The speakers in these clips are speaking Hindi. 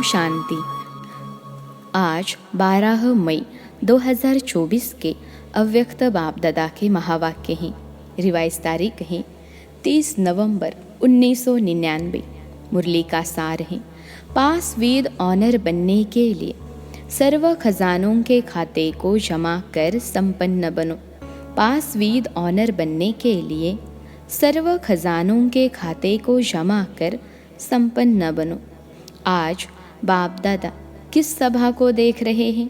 ओम शांति। आज 12 मई 2024 के अव्यक्त बाप दादा के महावाक्य हैं। रिवाइज तारीख है 30 नवंबर 1999। मुरली का सार है, पास विद ऑनर बनने के लिए सर्व खजानों के खाते को जमा कर संपन्न बनो। पास विद ऑनर बनने के लिए सर्व खजानों के खाते को जमा कर संपन्न बनो। आज बाप दादा किस सभा को देख रहे हैं?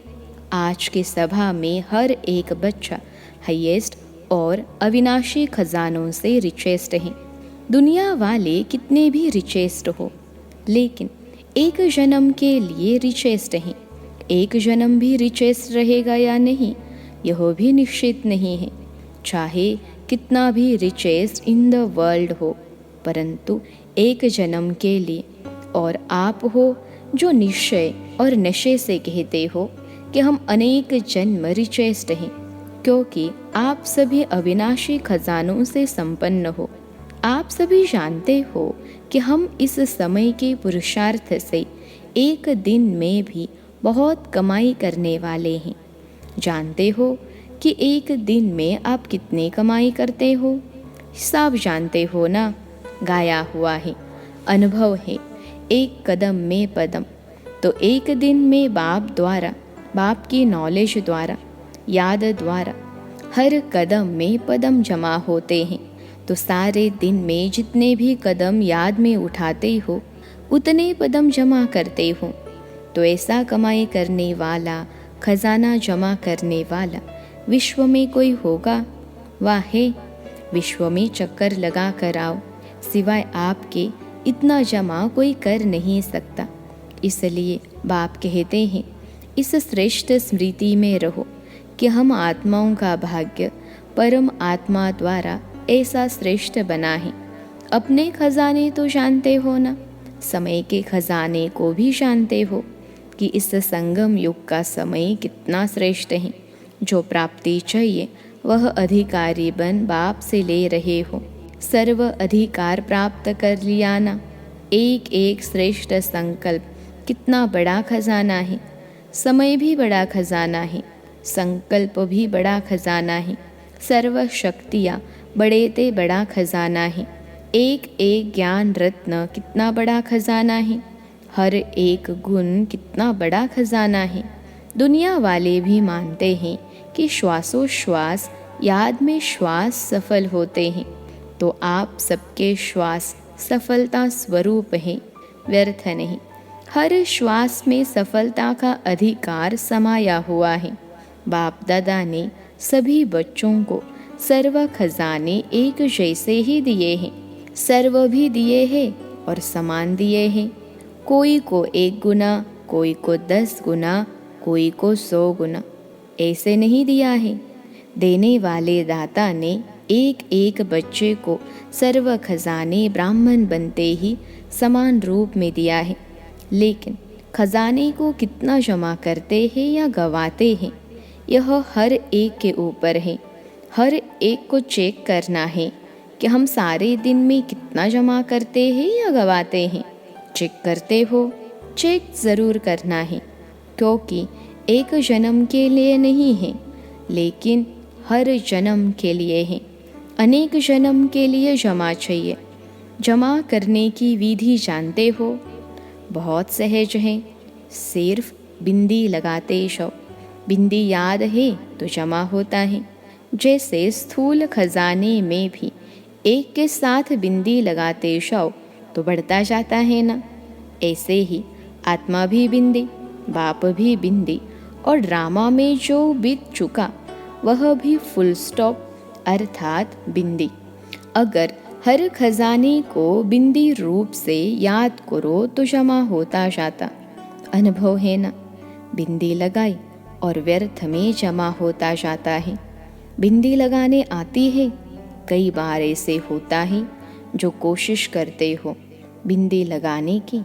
आज की सभा में हर एक बच्चा हाईएस्ट और अविनाशी खजानों से रिचेस्ट है। दुनिया वाले कितने भी रिचेस्ट हो, लेकिन एक जन्म के लिए रिचेस्ट हैं। एक जन्म भी रिचेस्ट रहेगा या नहीं, यह भी निश्चित नहीं है। चाहे कितना भी रिचेस्ट इन द वर्ल्ड हो, परंतु एक जन्म के लिए और आप हो जो निश्चय और नशे से कहते हो कि हम अनेक जन्म रिचेस्ट हैं, क्योंकि आप सभी अविनाशी खजानों से संपन्न हो। आप सभी जानते हो कि हम इस समय के पुरुषार्थ से एक दिन में भी बहुत कमाई करने वाले हैं। जानते हो कि एक दिन में आप कितने कमाई करते हो? हिसाब जानते हो ना? गाया हुआ है, अनुभव है। एक कदम में पदम, तो एक दिन में बाप द्वारा, बाप की नॉलेज द्वारा, याद द्वारा हर कदम में पदम जमा होते हैं। तो सारे दिन में जितने भी कदम याद में उठाते हो, उतने पदम जमा करते हो। तो ऐसा कमाई करने वाला, खजाना जमा करने वाला विश्व में कोई होगा? वाह है, विश्व में चक्कर लगा कर आओ, सिवाय आपके इतना जमा कोई कर नहीं सकता। इसलिए बाप कहते हैं, इस श्रेष्ठ स्मृति में रहो कि हम आत्माओं का भाग्य परम आत्मा द्वारा ऐसा श्रेष्ठ बना है। अपने खजाने तो जानते हो ना, समय के खजाने को भी जानते हो कि इस संगम युग का समय कितना श्रेष्ठ है। जो प्राप्ति चाहिए वह अधिकारी बन बाप से ले रहे हो। सर्व अधिकार प्राप्त कर लिया ना। एक एक श्रेष्ठ संकल्प कितना बड़ा खजाना है। समय भी बड़ा खजाना है, संकल्प भी बड़ा खजाना है, सर्व शक्तियाँ बड़े ते बड़ा खजाना है। एक एक ज्ञान रत्न कितना बड़ा खजाना है। हर एक गुण कितना बड़ा खजाना है। दुनिया वाले भी मानते हैं कि श्वासोश्वास याद में श्वास सफल होते हैं। तो आप सबके श्वास सफलता स्वरूप हैं, व्यर्थ नहीं। हर श्वास में सफलता का अधिकार समाया हुआ है। बाप दादा ने सभी बच्चों को सर्व खजाने एक जैसे ही दिए हैं। सर्व भी दिए हैं और समान दिए हैं। कोई को 1 गुना, कोई को 10 गुना, कोई को 100 गुना, ऐसे नहीं दिया है। देने वाले दाता ने एक एक बच्चे को सर्व खजाने ब्राह्मण बनते ही समान रूप में दिया है। लेकिन खजाने को कितना जमा करते हैं या गवाते हैं, यह हर एक के ऊपर है। हर एक को चेक करना है कि हम सारे दिन में कितना जमा करते हैं या गवाते हैं। चेक करते हो? चेक ज़रूर करना है, क्योंकि एक जन्म के लिए नहीं है, लेकिन हर जन्म के लिए है। अनेक जन्म के लिए जमा चाहिए। जमा करने की विधि जानते हो? बहुत सहज है। सिर्फ बिंदी लगाते जाओ। बिंदी याद है तो जमा होता है। जैसे स्थूल खजाने में भी एक के साथ बिंदी लगाते जाओ तो बढ़ता जाता है ना। ऐसे ही आत्मा भी बिंदी, बाप भी बिंदी, और ड्रामा में जो बीत चुका वह भी फुल स्टॉप अर्थात बिंदी। अगर हर खजाने को बिंदी रूप से याद करो तो जमा होता जाता। अनुभव है ना? बिंदी लगाई और व्यर्थ में जमा होता जाता है। बिंदी लगाने आती है? कई बार ऐसे होता है जो कोशिश करते हो बिंदी लगाने की,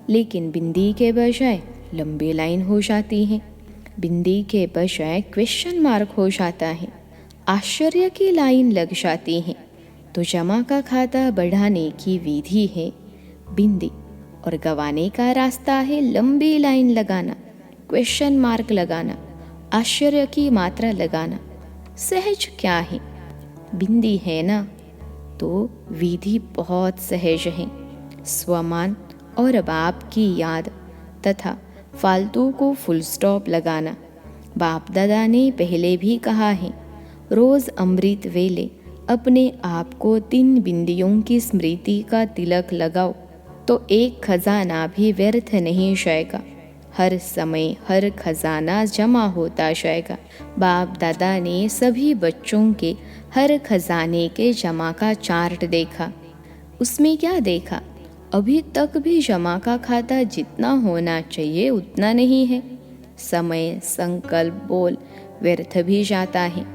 लेकिन बिंदी के बजाय लंबी लाइन हो जाती है। बिंदी के बजाय क्वेश्चन मार्क हो जाता है। आश्चर्य की लाइन लग जाती है। तो जमा का खाता बढ़ाने की विधि है बिंदी और गंवाने का रास्ता है लंबी लाइन लगाना, क्वेश्चन मार्क लगाना, आश्चर्य की मात्रा लगाना। सहज क्या है? बिंदी है ना, तो विधि बहुत सहज है। स्वमान और बाप की याद तथा फालतू को फुल स्टॉप लगाना। बाप दादा ने पहले भी कहा है, रोज अमृत वेले अपने आप को 3 बिंदियों की स्मृति का तिलक लगाओ तो एक खजाना भी व्यर्थ नहीं जाएगा। हर समय हर खजाना जमा होता जाएगा। बाप दादा ने सभी बच्चों के हर खजाने के जमा का चार्ट देखा। उसमें क्या देखा? अभी तक भी जमा का खाता जितना होना चाहिए उतना नहीं है। समय, संकल्प, बोल व्यर्थ भी जाता है।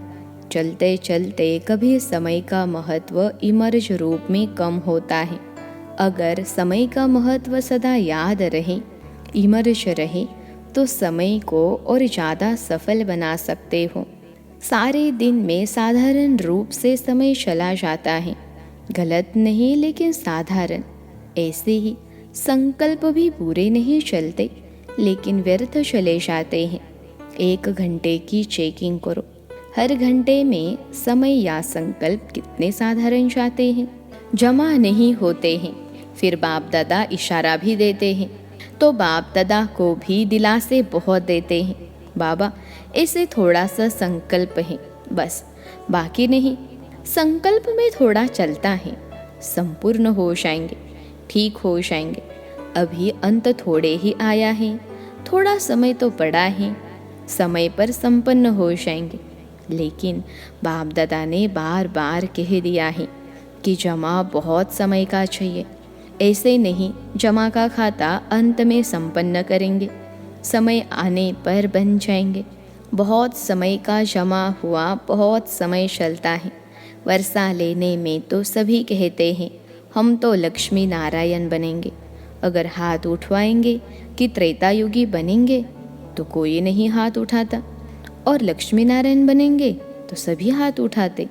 चलते चलते कभी समय का महत्व इमर्ज रूप में कम होता है। अगर समय का महत्व सदा याद रहे, इमर्ज रहे, तो समय को और ज़्यादा सफल बना सकते हो। सारे दिन में साधारण रूप से समय चला जाता है, गलत नहीं लेकिन साधारण। ऐसे ही संकल्प भी पूरे नहीं चलते लेकिन व्यर्थ चले जाते हैं। 1 घंटे की चेकिंग करो, हर घंटे में समय या संकल्प कितने साधारण जाते हैं, जमा नहीं होते हैं। फिर बाप दादा इशारा भी देते हैं तो बाप दादा को भी दिलासे बहुत देते हैं। बाबा ऐसे थोड़ा सा संकल्प है बस, बाकी नहीं। संकल्प में थोड़ा चलता है, संपूर्ण हो जाएंगे, ठीक हो जाएंगे। अभी अंत थोड़े ही आया है, थोड़ा समय तो पड़ा है, समय पर संपन्न हो जाएंगे। लेकिन बाप दादा ने बार बार कह दिया है कि जमा बहुत समय का चाहिए। ऐसे नहीं जमा का खाता अंत में संपन्न करेंगे, समय आने पर बन जाएंगे। बहुत समय का जमा हुआ बहुत समय चलता है। वर्षा लेने में तो सभी कहते हैं हम तो लक्ष्मी नारायण बनेंगे। अगर हाथ उठवाएंगे कि त्रेता युगी बनेंगे तो कोई नहीं हाथ उठाता, और लक्ष्मी नारायण बनेंगे तो सभी हाथ उठाते।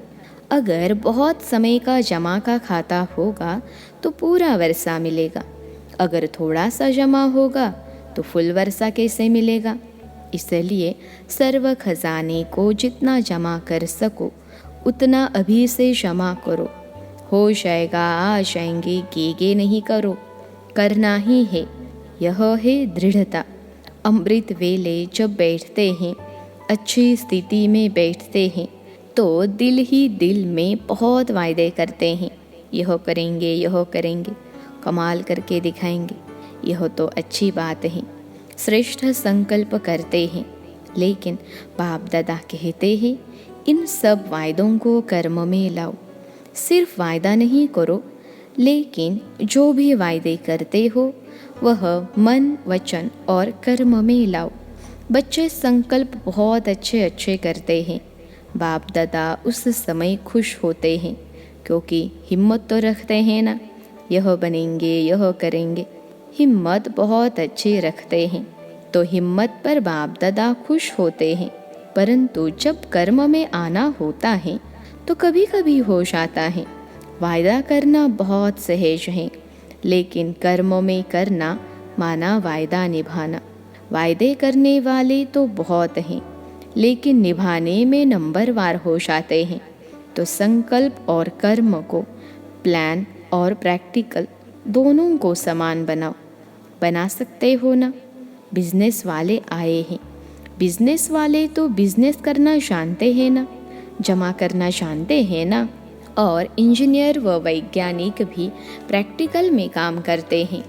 अगर बहुत समय का जमा का खाता होगा तो पूरा वर्षा मिलेगा, अगर थोड़ा सा जमा होगा तो फुल वर्षा कैसे मिलेगा? इसलिए सर्व खजाने को जितना जमा कर सको उतना अभी से जमा करो। हो जाएगा, आ जाएंगे, गेगे नहीं करो, करना ही है। यह है दृढ़ता। अमृत वेले जब बैठते हैं, अच्छी स्थिति में बैठते हैं, तो दिल ही दिल में बहुत वायदे करते हैं। यह करेंगे, यह करेंगे, कमाल करके दिखाएंगे। यह तो अच्छी बात है, श्रेष्ठ संकल्प करते हैं। लेकिन बाप दादा कहते हैं इन सब वायदों को कर्म में लाओ। सिर्फ वायदा नहीं करो, लेकिन जो भी वायदे करते हो वह मन, वचन और कर्म में लाओ। बच्चे संकल्प बहुत अच्छे अच्छे करते हैं। बाप दादा उस समय खुश होते हैं क्योंकि हिम्मत तो रखते हैं ना, यह बनेंगे, यह करेंगे। हिम्मत बहुत अच्छी रखते हैं तो हिम्मत पर बाप दादा खुश होते हैं। परंतु जब कर्म में आना होता है तो कभी कभी हो जाता है। वायदा करना बहुत सहज है, लेकिन कर्म में करना माना वायदा निभाना। वायदे करने वाले तो बहुत हैं, लेकिन निभाने में नंबरवार हो जाते हैं। तो संकल्प और कर्म को, प्लान और प्रैक्टिकल दोनों को समान बनाओ। बना सकते हो ना? बिजनेस वाले आए हैं, बिजनेस वाले तो बिजनेस करना जानते हैं ना, जमा करना जानते हैं ना। और इंजीनियर व वैज्ञानिक भी प्रैक्टिकल में काम करते हैं।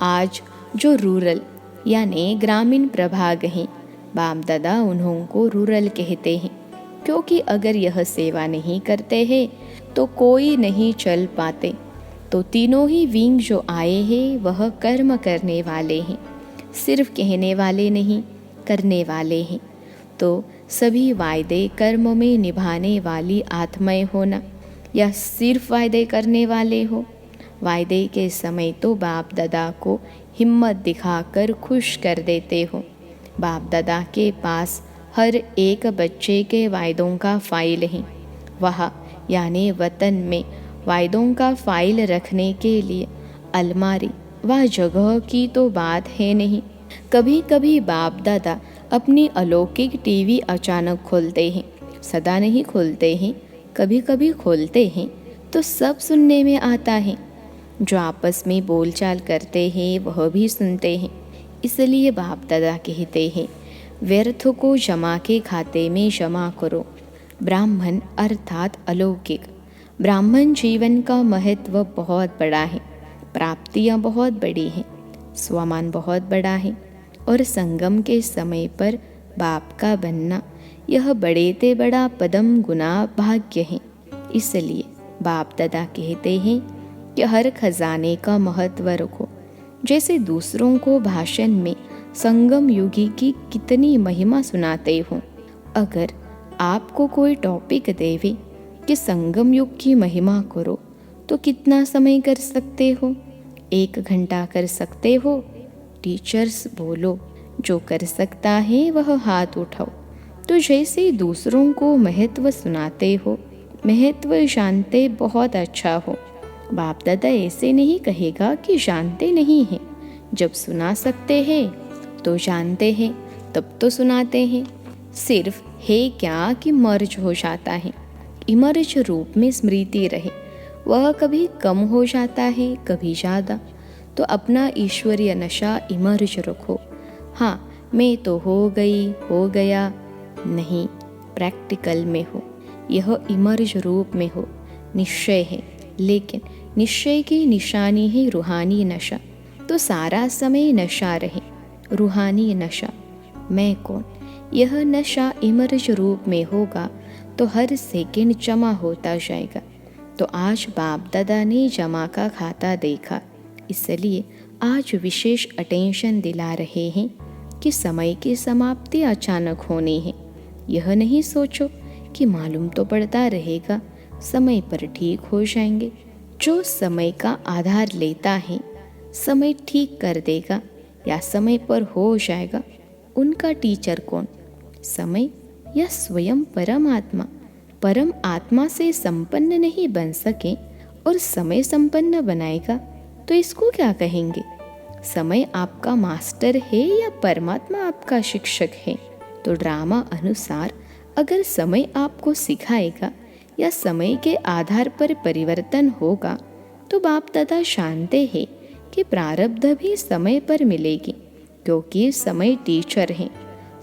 आज जो रूरल यानी ग्रामीण प्रभाग हैं, बाप दादा उन्हों को रूरल कहते हैं, क्योंकि अगर यह सेवा नहीं करते हैं तो कोई नहीं चल पाते। तो तीनों ही विंग जो आए हैं वह कर्म करने वाले हैं, सिर्फ कहने वाले नहीं, करने वाले हैं। तो सभी वायदे कर्म में निभाने वाली आत्माएं होना, या सिर्फ वायदे करने वाले हो। वायदे के समय तो बाप दादा को हिम्मत दिखाकर खुश कर देते हो। बाप दादा के पास हर एक बच्चे के वायदों का फाइल है। वहाँ यानी वतन में वायदों का फाइल रखने के लिए अलमारी वह जगह की तो बात है नहीं। कभी कभी बाप दादा अपनी अलौकिक टीवी अचानक खोलते हैं, सदा नहीं खोलते हैं, कभी कभी खोलते हैं तो सब सुनने में आता है। जो आपस में बोलचाल करते हैं वह भी सुनते हैं। इसलिए बाप दादा कहते हैं, व्यर्थ को जमा के खाते में जमा करो। ब्राह्मण अर्थात अलौकिक। ब्राह्मण जीवन का महत्व बहुत बड़ा है, प्राप्तियाँ बहुत बड़ी हैं, स्वमान बहुत बड़ा है और संगम के समय पर बाप का बनना यह बड़े ते बड़ा पदम गुना भाग्य है। इसलिए बाप दादा कहते हैं कि हर खजाने का महत्व रखो। जैसे दूसरों को भाषण में संगम युगी की कितनी महिमा सुनाते हो, अगर आपको कोई टॉपिक देवे कि संगम युग की महिमा करो तो कितना समय कर सकते हो? 1 घंटा कर सकते हो? टीचर्स बोलो, जो कर सकता है वह हाथ उठाओ। तो जैसे दूसरों को महत्व सुनाते हो, महत्व जानते बहुत अच्छा हो। बाप दादा ऐसे नहीं कहेगा कि जानते नहीं हैं। जब सुना सकते हैं तो जानते हैं, तब तो सुनाते हैं। सिर्फ है क्या कि मर्ज हो जाता है, इमर्ज रूप में स्मृति रहे। वह कभी कम हो जाता है, कभी ज़्यादा। तो अपना ईश्वरीय नशा इमर्ज रखो। हाँ, मैं तो हो गई, हो गया नहीं, प्रैक्टिकल में हो, यह इमर्ज रूप में हो। निश्चय है, लेकिन निश्चय की निशानी है रूहानी नशा। तो सारा समय नशा रहे, रूहानी नशा। मैं कौन, यह नशा इमर्ज रूप में होगा तो हर सेकंड जमा होता जाएगा। तो आज बाप दादा ने जमा का खाता देखा, इसलिए आज विशेष अटेंशन दिला रहे हैं कि समय की समाप्ति अचानक होनी है। यह नहीं सोचो कि मालूम तो पड़ता रहेगा, समय पर ठीक हो जाएंगे। जो समय का आधार लेता है, समय ठीक कर देगा या समय पर हो जाएगा। उनका टीचर कौन, समय या स्वयं परमात्मा? परम आत्मा से संपन्न नहीं बन सके और समय संपन्न बनाएगा तो इसको क्या कहेंगे? समय आपका मास्टर है या परमात्मा आपका शिक्षक है? तो ड्रामा अनुसार अगर समय आपको सिखाएगा या समय के आधार पर परिवर्तन होगा तो बाप दादा जानते हैं कि प्रारब्ध भी समय पर मिलेगी, क्योंकि समय टीचर है।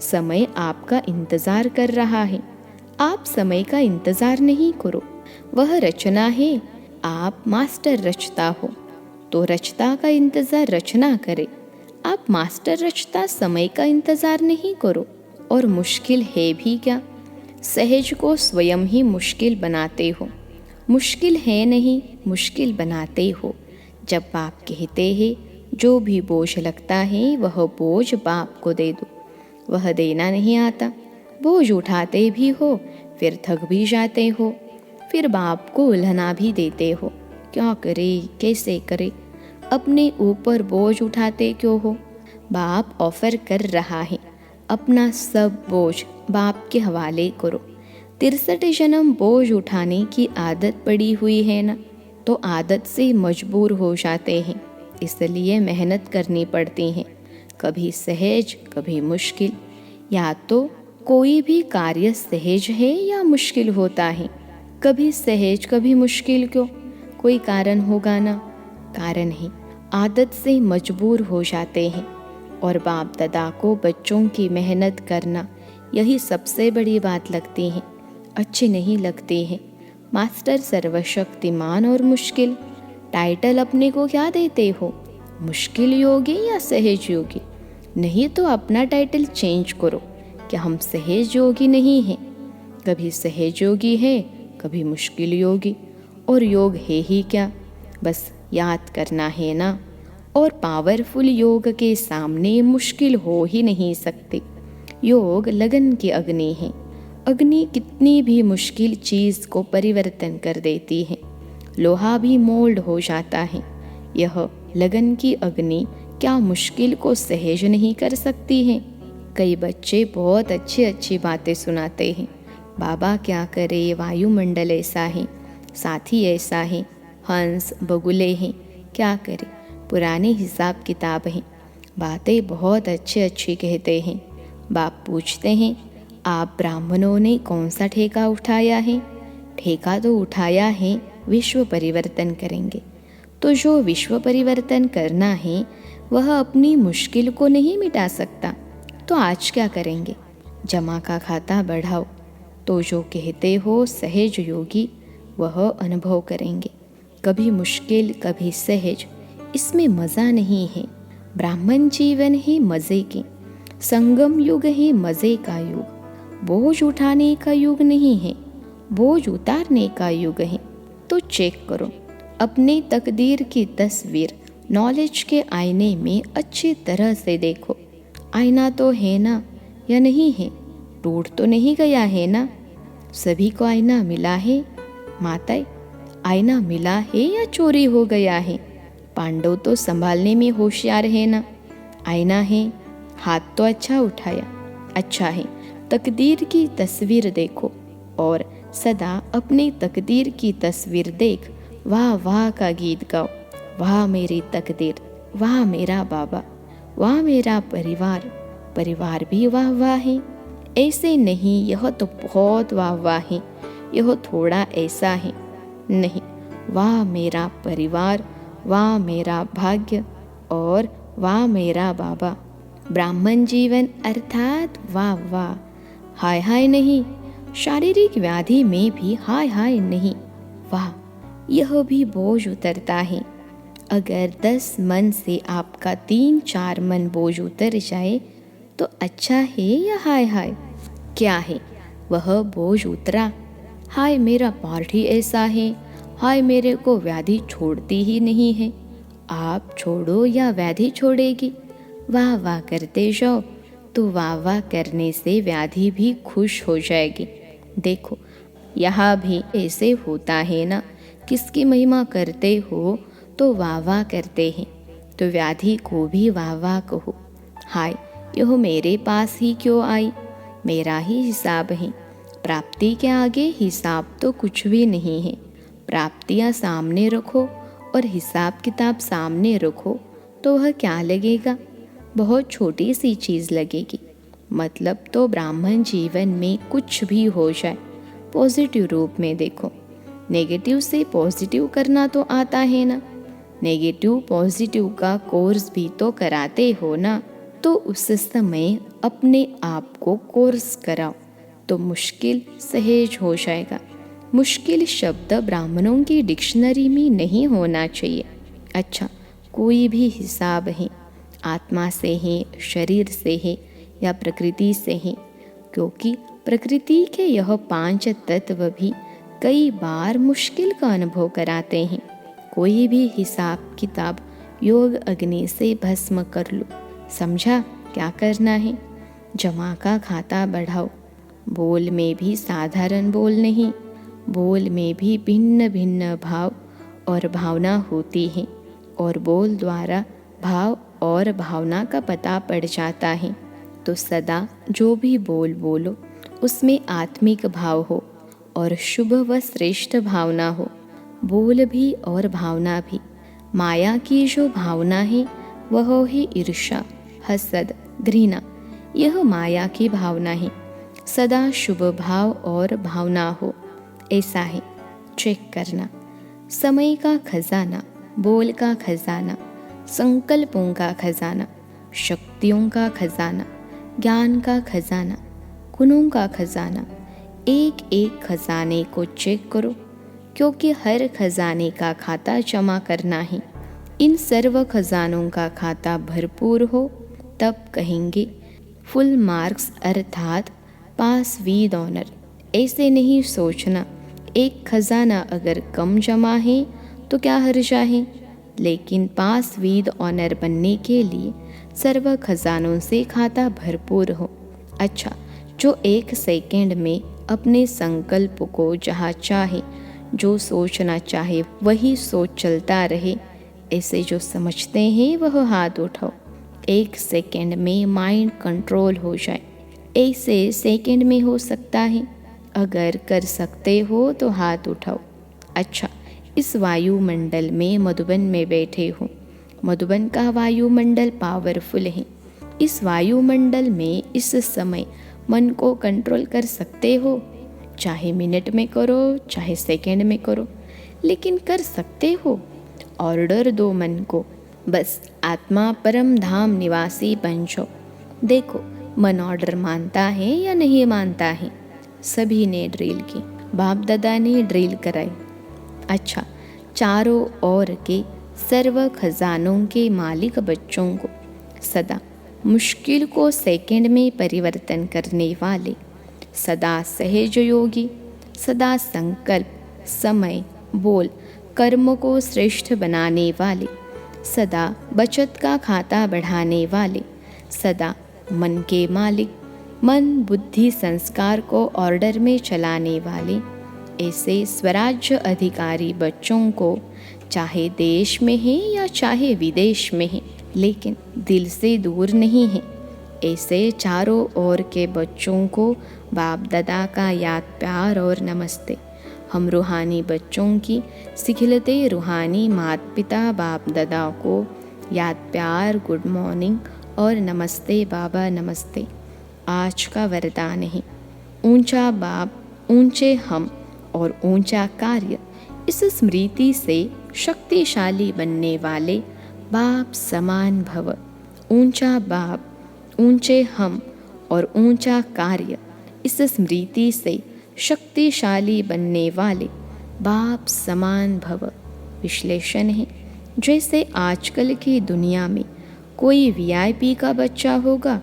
समय आपका इंतज़ार कर रहा है। आप समय का इंतज़ार नहीं करो, वह रचना है, आप मास्टर रचता हो। तो रचता का इंतज़ार रचना करे, आप मास्टर रचता समय का इंतज़ार नहीं करो। और मुश्किल है भी क्या? सहज को स्वयं ही मुश्किल बनाते हो। मुश्किल है नहीं, मुश्किल बनाते हो। जब बाप कहते हैं जो भी बोझ लगता है वह बोझ बाप को दे दो, वह देना नहीं आता। बोझ उठाते भी हो, फिर थक भी जाते हो, फिर बाप को उल्हना भी देते हो। क्या करे, कैसे करे? अपने ऊपर बोझ उठाते क्यों हो? बाप ऑफर कर रहा है, अपना सब बोझ बाप के हवाले करो। 63 जन्म बोझ उठाने की आदत पड़ी हुई है ना, तो आदत से मजबूर हो जाते हैं। इसलिए मेहनत करनी पड़ती है, कभी सहज कभी मुश्किल। या तो कोई भी कार्य सहज है या मुश्किल होता है, कभी सहज कभी मुश्किल। क्यों? कोई कारण होगा ना। कारण है, आदत से मजबूर हो जाते हैं। और बाप दादा को बच्चों की मेहनत करना यही सबसे बड़ी बात लगती है, अच्छी नहीं लगती है। मास्टर सर्वशक्तिमान और मुश्किल, टाइटल अपने को क्या देते हो? मुश्किल योगी या सहज योगी? नहीं तो अपना टाइटल चेंज करो कि हम सहज योगी नहीं हैं। कभी सहज योगी है, कभी मुश्किल योगी। और योग है ही क्या, बस याद करना है ना। और पावरफुल योग के सामने मुश्किल हो ही नहीं सकते। योग लगन की अग्नि है। अग्नि कितनी भी मुश्किल चीज़ को परिवर्तन कर देती है, लोहा भी मोल्ड हो जाता है। यह लगन की अग्नि क्या मुश्किल को सहज नहीं कर सकती है? कई बच्चे बहुत अच्छी अच्छी बातें सुनाते हैं, बाबा क्या करे, वायुमंडल ऐसा है, साथी ऐसा है, हंस बगुले हैं, क्या करे। पुराने हिसाब किताब हैं। बातें बहुत अच्छी कहते हैं। बाप पूछते हैं, आप ब्राह्मणों ने कौन सा ठेका उठाया है? ठेका तो उठाया है विश्व परिवर्तन करेंगे। तो जो विश्व परिवर्तन करना है वह अपनी मुश्किल को नहीं मिटा सकता, तो आज क्या करेंगे? जमा का खाता बढ़ाओ। तो जो कहते हो सहज योगी, वह अनुभव करेंगे। कभी मुश्किल कभी सहज, इसमें मज़ा नहीं है। ब्राह्मण जीवन है मज़े के, संगम युग है मज़े का युग। बोझ उठाने का युग नहीं है, बोझ उतारने का युग है। तो चेक करो अपनी तकदीर की तस्वीर नॉलेज के आईने में अच्छी तरह से देखो। आईना तो है ना या नहीं है? टूट तो नहीं गया है ना? सभी को आईना मिला है? माताएं, आईना मिला है या चोरी हो गया है? पांडव तो संभालने में होशियार है ना? आईना है, हाथ तो अच्छा उठाया। अच्छा है, तकदीर की तस्वीर देखो और सदा अपनी तकदीर की तस्वीर देख वाह वाह का गीत गाओ। वाह मेरी तकदीर, वाह मेरा बाबा, वाह मेरा परिवार, परिवार भी वाह वाह है। ऐसे नहीं, यह तो बहुत वाह वाह है, यह थोड़ा ऐसा है नहीं। वाह मेरा परिवार, वाह मेरा भाग्य और वाह मेरा बाबा। ब्राह्मण जीवन अर्थात वाह वाह। हाय हाय नहीं, शारीरिक व्याधि में भी हाय हाय नहीं। वाह, यह भी बोझ उतरता है। अगर 10 मन से आपका 3-4 मन बोझ उतर जाए तो अच्छा है या हाय हाय? क्या है? वह बोझ उतरा। हाय मेरा पार्टी ऐसा है, हाय मेरे को व्याधि छोड़ती ही नहीं है। आप छोड़ो या व्याधि छोड़ेगी? वाह वाह करते जाओ, तो वाह वाह करने से व्याधि भी खुश हो जाएगी। देखो यहाँ भी ऐसे होता है ना, किसकी महिमा करते हो तो वाह वाह करते हैं, तो व्याधि को भी वाह वाह कहो। हाय, यह मेरे पास ही क्यों आई? मेरा ही हिसाब है। प्राप्ति के आगे हिसाब तो कुछ भी नहीं है। प्राप्तियाँ सामने रखो और हिसाब किताब सामने रखो तो वह क्या लगेगा? बहुत छोटी सी चीज़ लगेगी। मतलब तो ब्राह्मण जीवन में कुछ भी हो जाए पॉजिटिव रूप में देखो। नेगेटिव से पॉजिटिव करना तो आता है ना? नेगेटिव पॉजिटिव का कोर्स भी तो कराते हो ना? तो उस समय अपने आप को कोर्स कराओ तो मुश्किल सहज हो जाएगा। मुश्किल शब्द ब्राह्मणों की डिक्शनरी में नहीं होना चाहिए। अच्छा, कोई भी हिसाब है, आत्मा से है, शरीर से है या प्रकृति से है, क्योंकि प्रकृति के यह 5 तत्व भी कई बार मुश्किल का अनुभव कराते हैं। कोई भी हिसाब किताब योग अग्नि से भस्म कर लो। समझा क्या करना है? जमा का खाता बढ़ाओ। बोल में भी साधारण बोल नहीं, बोल में भी भिन्न भिन्न भाव और भावना होती है और बोल द्वारा भाव और भावना का पता पड़ जाता है। तो सदा जो भी बोल बोलो उसमें आत्मिक भाव हो और शुभ व श्रेष्ठ भावना हो। बोल भी और भावना भी। माया की जो भावना है वह है ईर्ष्या, हसद, घृणा। यह माया की भावना है। सदा शुभ भाव और भावना हो, ऐसा है। चेक करना। समय का खजाना, बोल का खजाना, संकल्पों का खजाना, शक्तियों का खजाना, ज्ञान का खजाना, गुणों का खजाना। एक एक खजाने को चेक करो, क्योंकि हर खजाने का खाता जमा करना है। इन सर्व खजानों का खाता भरपूर हो तब कहेंगे फुल मार्क्स अर्थात पास विद ऑनर। ऐसे नहीं सोचना एक खजाना अगर कम जमा है तो क्या हर्जा है, लेकिन पास विद ऑनर बनने के लिए सर्व खजानों से खाता भरपूर हो। अच्छा, जो 1 सेकंड में अपने संकल्प को जहाँ चाहे जो सोचना चाहे वही सोच चलता रहे, ऐसे जो समझते हैं वह हाथ उठाओ। 1 सेकंड में माइंड कंट्रोल हो जाए, ऐसे सेकंड में हो सकता है? अगर कर सकते हो तो हाथ उठाओ। अच्छा, इस वायुमंडल में मधुबन में बैठे हो मधुबन का वायुमंडल पावरफुल है। इस वायुमंडल में इस समय मन को कंट्रोल कर सकते हो। चाहे मिनट में करो, चाहे सेकंड में करो, लेकिन कर सकते हो। ऑर्डर दो मन को, बस आत्मा परम धाम निवासी बन जाओ। देखो मन ऑर्डर मानता है या नहीं मानता है। सभी ने ड्रिल की, बाप दादा ने ड्रिल कराई। अच्छा, चारों ओर के सर्व खजानों के मालिक बच्चों को, सदा मुश्किल को सेकंड में परिवर्तन करने वाले, सदा सहज योगी, सदा संकल्प, समय, बोल, कर्म को श्रेष्ठ बनाने वाले, सदा बचत का खाता बढ़ाने वाले, सदा मन के मालिक, मन बुद्धि संस्कार को ऑर्डर में चलाने वाले, ऐसे स्वराज्य अधिकारी बच्चों को, चाहे देश में है या चाहे विदेश में है, लेकिन दिल से दूर नहीं है, ऐसे चारों ओर के बच्चों को बाप दादा का याद प्यार और नमस्ते। हम रूहानी बच्चों की सिखिलते रूहानी माता पिता बाप दादा को याद प्यार, गुड मॉर्निंग और नमस्ते बाबा नमस्ते। आज का वरदान है, ऊंचा बाप, ऊंचे हम और ऊंचा कार्य। इस स्मृति से शक्तिशाली बनने वाले बाप समान भव। ऊंचा बाप, ऊंचे हम और ऊंचा कार्य। इस स्मृति से शक्तिशाली बनने वाले बाप समान भव। विश्लेषण है, जैसे आजकल की दुनिया में कोई वीआईपी का बच्चा होगा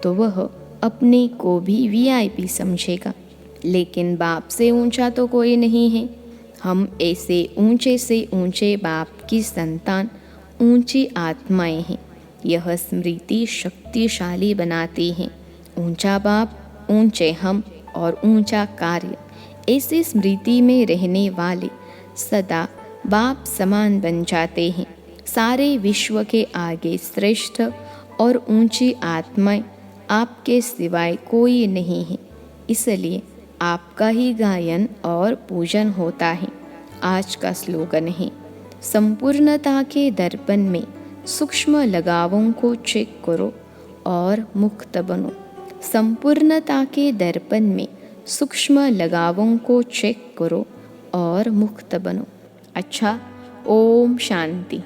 तो वह अपने को भी वीआईपी समझेगा, लेकिन बाप से ऊंचा तो कोई नहीं है। हम ऐसे ऊंचे से ऊंचे बाप की संतान, ऊंची आत्माएं हैं। यह स्मृति शक्तिशाली बनाती है। ऊंचा बाप, ऊंचे हम और ऊंचा कार्य। ऐसी स्मृति में रहने वाले सदा बाप समान बन जाते हैं। सारे विश्व के आगे श्रेष्ठ और ऊंची आत्माएं आपके सिवाय कोई नहीं है, इसलिए आपका ही गायन और पूजन होता है। आज का स्लोगन है, संपूर्णता के दर्पण में सूक्ष्म लगावों को चेक करो और मुक्त बनो। संपूर्णता के दर्पण में सूक्ष्म लगावों को चेक करो और मुक्त बनो। अच्छा, ओम शांति।